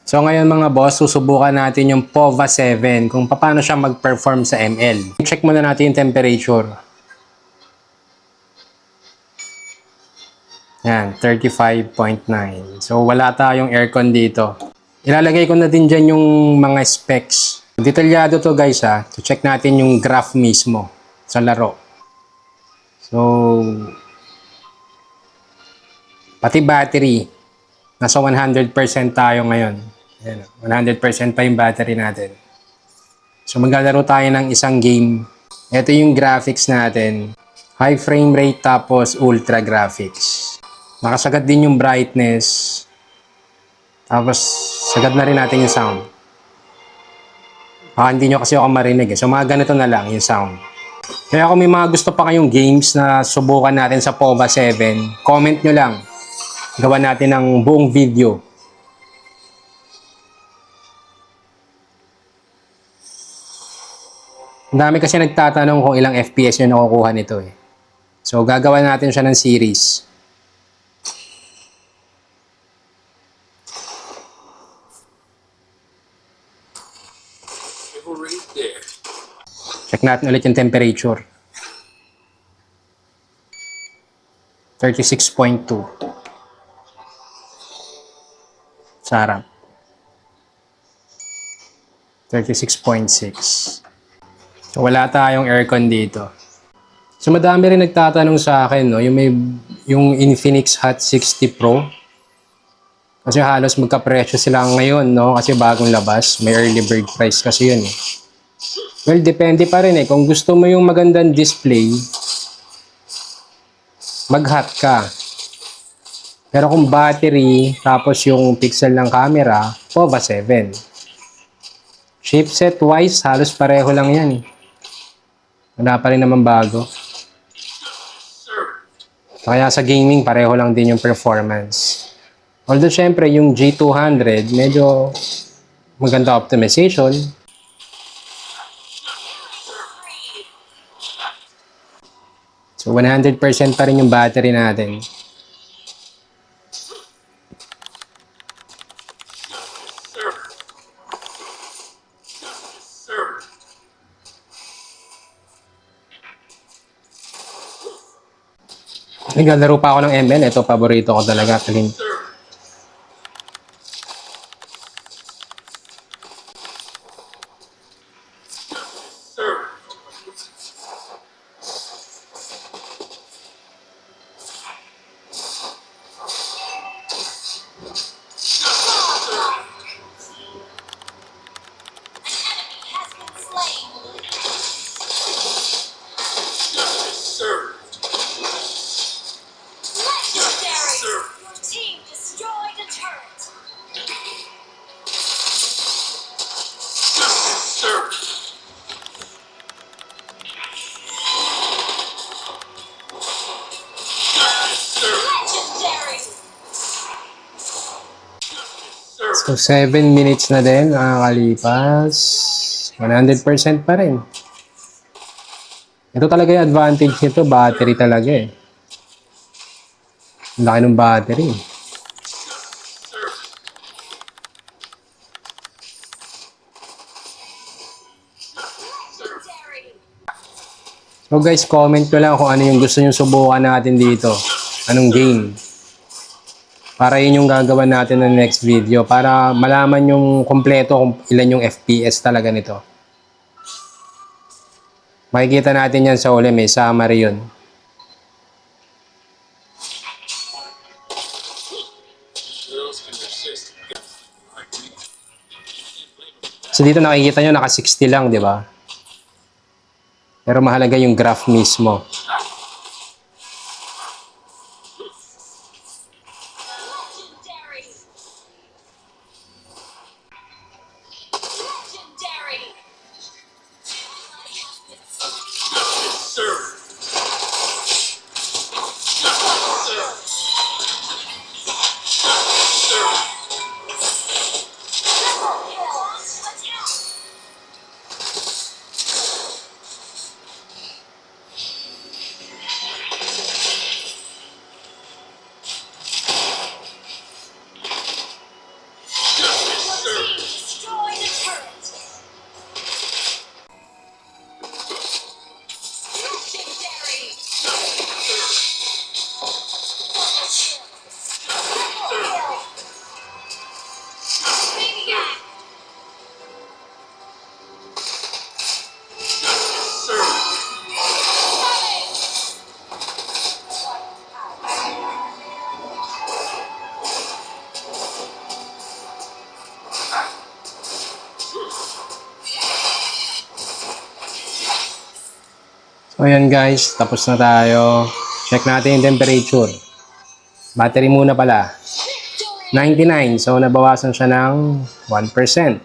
So ngayon mga boss, susubukan natin yung POVA 7 kung paano siya mag-perform sa ML. Check muna natin yung temperature. Yan, 35.9. So wala tayong aircon dito. Ilalagay ko na din dyan yung mga specs. Detalyado to guys ha. So check natin yung graph mismo sa laro. So, pati battery. Nasa 100% tayo ngayon. Ayan, 100% pa yung battery natin. So maglalaro tayo ng isang game. Ito yung graphics natin. High frame rate tapos ultra graphics. Nakasagad din yung brightness. Tapos sagad na rin natin yung sound. Hindi nyo kasi ako marinig eh. So mga ganito na lang yung sound. Kaya kung may mga gusto pa kayong games na subukan natin sa POVA 7, comment nyo lang. Gawa natin ng buong video. Ang dami kasi nagtatanong kung ilang FPS yung nakukuha nito eh. So gagawa natin siya ng series. Check natin ulit yung temperature. 36.2. Sa harap. 36.6. So wala tayong aircon dito. So madami rin nagtatanong sa akin, no, yung Infinix Hot 60 Pro. Kasi halos magkapresyo sila ngayon, no, kasi bagong labas, may early bird price kasi yun eh. Well, depende pa rin eh. Kung gusto mo yung magandang display, mag-hot ka. Pero kung battery, tapos yung pixel ng camera, POVA 7. Chipset wise, halos pareho lang yan eh. Wala pa rin naman bago. Kaya sa gaming, pareho lang din yung performance. Although syempre, yung G200, medyo maganda optimization. So 100% pa rin yung battery natin. Naglalaro pa ako ng ML. Ito, paborito ko talaga. So 7 minutes na din nakakalipas. 100% pa rin. Ito talaga yung advantage nito, battery talaga eh. Ang laki ng battery. So guys, comment ko lang kung ano yung gusto nyo subukan natin dito. Anong game. Para yun yung gagawin natin ng next video. Para malaman yung kompleto kung ilan yung FPS talaga nito. Makikita natin yan sa uli. May summary yun. So dito nakikita nyo naka 60 lang, di ba? Pero mahalaga yung graph mismo. So ayan guys, tapos na tayo. Check natin yung temperature. Battery muna pala. 99, so nabawasan siya ng 1%.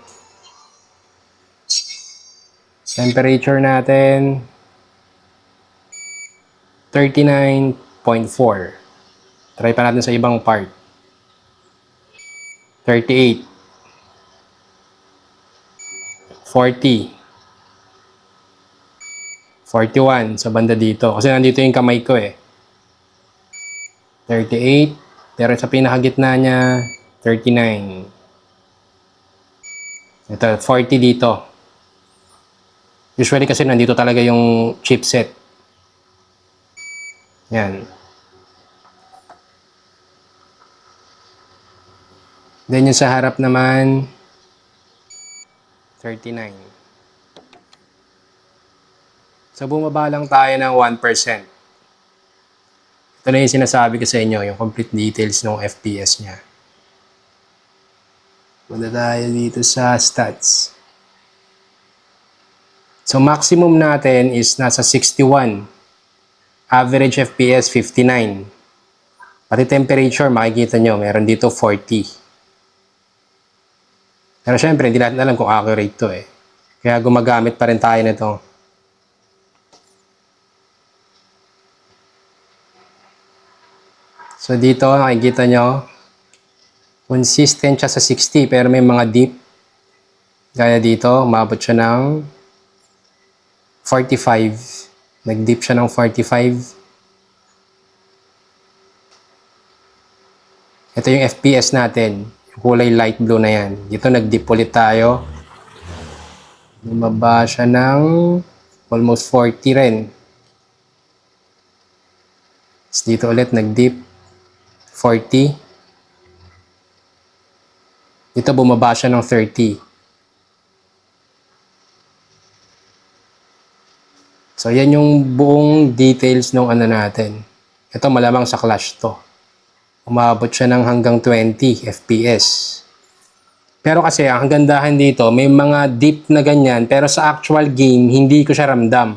Temperature natin 39.4. Try pa natin sa ibang part. 38. 40. 41 sa banda dito. Kasi nandito yung kamay ko eh. 38. Pero sa pinakagitna niya, 39. Ito, 40 dito. Usually kasi nandito talaga yung chipset. Yan. Then yung sa harap naman, 39. So, bumaba lang tayo ng 1%. Ito na yung sinasabi ko sa inyo, yung complete details ng FPS niya. Punta tayo dito sa stats. So, maximum natin is nasa 61. Average FPS, 59. Pati temperature, makikita nyo, meron dito 40. Pero syempre, hindi natin alam kung accurate to eh. Kaya gumagamit pa rin tayo nito. So dito, nakikita nyo, consistent siya sa 60 pero may mga dip. Gaya dito, umabot siya ng 45. Nag-dip siya ng 45. Ito yung FPS natin. Yung kulay light blue na yan. Dito nag-dip ulit tayo. Bumaba siya ng almost 40 rin. Tapos dito ulit nag-dip. 40. Dito bumaba siya ng 30. So, yan yung buong details ng ano natin. Ito malamang sa Clash to. Umabot siya ng hanggang 20 FPS. Pero kasi, ang gandahan dito, may mga dip na ganyan, pero sa actual game, hindi ko siya ramdam.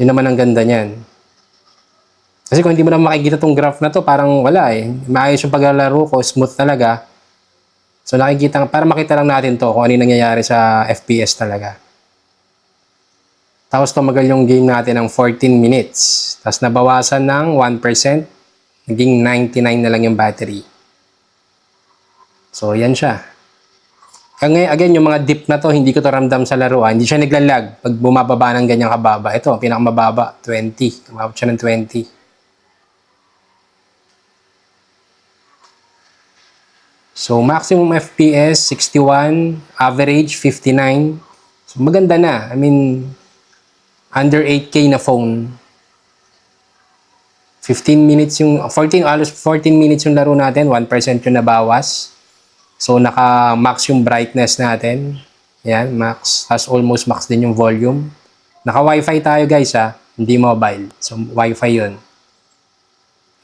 Yun naman ang ganda niyan. Kasi kung hindi mo na makikita tong graph na to, parang wala eh. Maayos yung paglalaro ko, smooth talaga. So nakikita, para makita lang natin to kung ano yung nangyayari sa FPS talaga. Tapos tumagal yung game natin ng 14 minutes. Tapos nabawasan ng 1%. Naging 99 na lang yung battery. So yan siya. Again, yung mga dip na to, hindi ko to ramdam sa laruan. Hindi siya naglalag pag bumababa ng ganyang kababa. Ito, pinakamababa, 20. Umabot siya ng 20. So, maximum FPS, 61. Average, 59. So, maganda na. I mean, under 8K na phone. 15 minutes yung, 14, alos 14 minutes yung laro natin. 1% yung nabawas. So, naka-max yung brightness natin. Yan, max. Tapos almost max din yung volume. Naka-Wi-Fi tayo guys ha. Hindi mobile. So, Wi-Fi yun.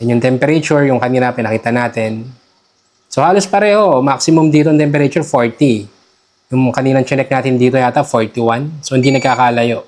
Yan yung temperature, yung kanina pinakita natin. So, halos pareho. Maximum dito ang temperature, 40. Yung kaninang chinek natin dito yata, 41. So, hindi nagkakalayo.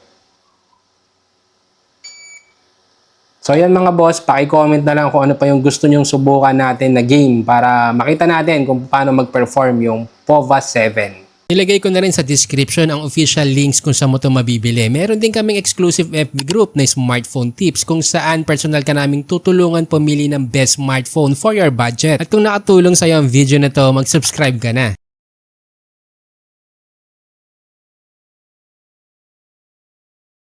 So, yan mga boss. Paki-comment na lang kung ano pa yung gusto nyong subukan natin na game para makita natin kung paano mag-perform yung POVA 7. Nilagay ko na rin sa description ang official links kung saan mo ito mabibili. Meron din kaming exclusive FB group na smartphone tips kung saan personal ka naming tutulungan pumili ng best smartphone for your budget. At kung nakatulong sa'yo ang video na to, mag-subscribe ka na.